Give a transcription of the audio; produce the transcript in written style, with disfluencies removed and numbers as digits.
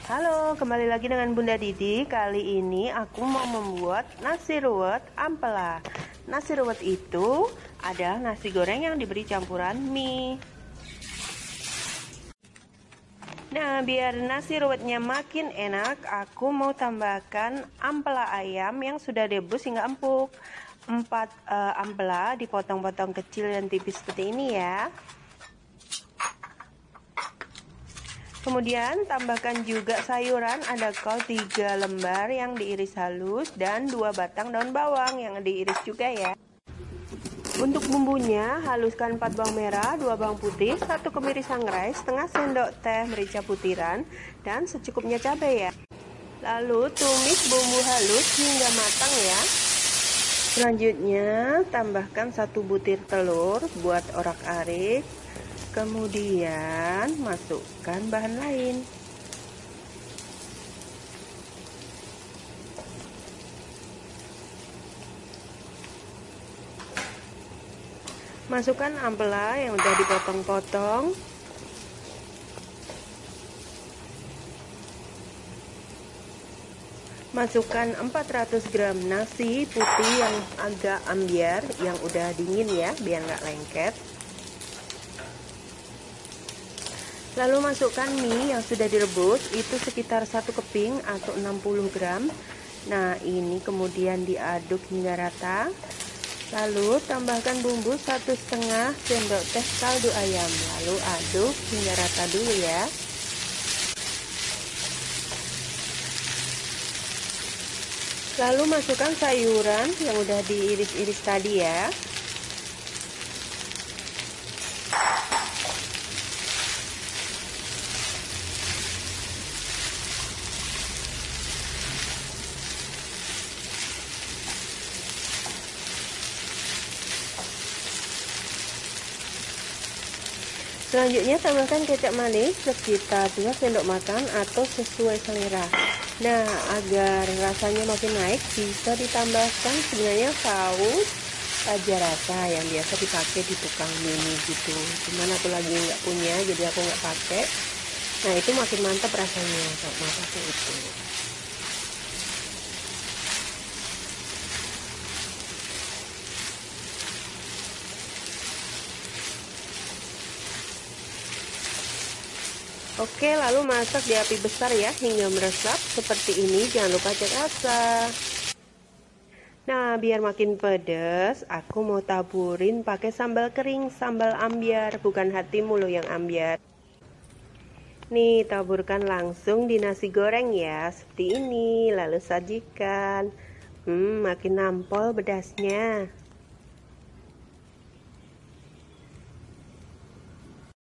Halo, kembali lagi dengan Bunda Didi. Kali ini aku mau membuat nasi ruwet ampela. Nasi ruwet itu adalah nasi goreng yang diberi campuran mie. Nah, biar nasi ruwetnya makin enak, aku mau tambahkan ampela ayam yang sudah direbus hingga empuk. 4 ampela dipotong-potong kecil dan tipis seperti ini ya. Kemudian tambahkan juga sayuran, ada kol 3 lembar yang diiris halus dan 2 batang daun bawang yang diiris juga ya. Untuk bumbunya, haluskan 4 bawang merah, 2 bawang putih, 1 kemiri sangrai, setengah sendok teh merica putiran, dan secukupnya cabai ya. Lalu tumis bumbu halus hingga matang ya. Selanjutnya tambahkan 1 butir telur buat orak-arik. Kemudian masukkan bahan lain. Masukkan ampela yang udah dipotong-potong. Masukkan 400 gram nasi putih yang agak ambyar, yang udah dingin ya, biar nggak lengket. Lalu masukkan mie yang sudah direbus, itu sekitar 1 keping atau 60 gram. Nah, ini kemudian diaduk hingga rata. Lalu tambahkan bumbu 1,5 sendok teh kaldu ayam. Lalu aduk hingga rata dulu ya. Lalu masukkan sayuran yang udah diiris-iris tadi ya. Selanjutnya tambahkan kecap manis sekitar 2 sendok makan atau sesuai selera. Nah, agar rasanya makin naik, bisa ditambahkan sebenarnya saus raja rasa yang biasa dipakai di tukang mie gitu. Cuman aku lagi nggak punya, jadi aku nggak pakai. Nah, itu makin mantap rasanya kalau mau pakai itu. Oke, lalu masak di api besar ya hingga meresap seperti ini. Jangan lupa cek rasa. Nah, biar makin pedas, aku mau taburin pakai sambal kering, sambal ambyar, bukan hatimu loh yang ambyar. Nih, taburkan langsung di nasi goreng ya, seperti ini. Lalu sajikan. Makin nampol pedasnya.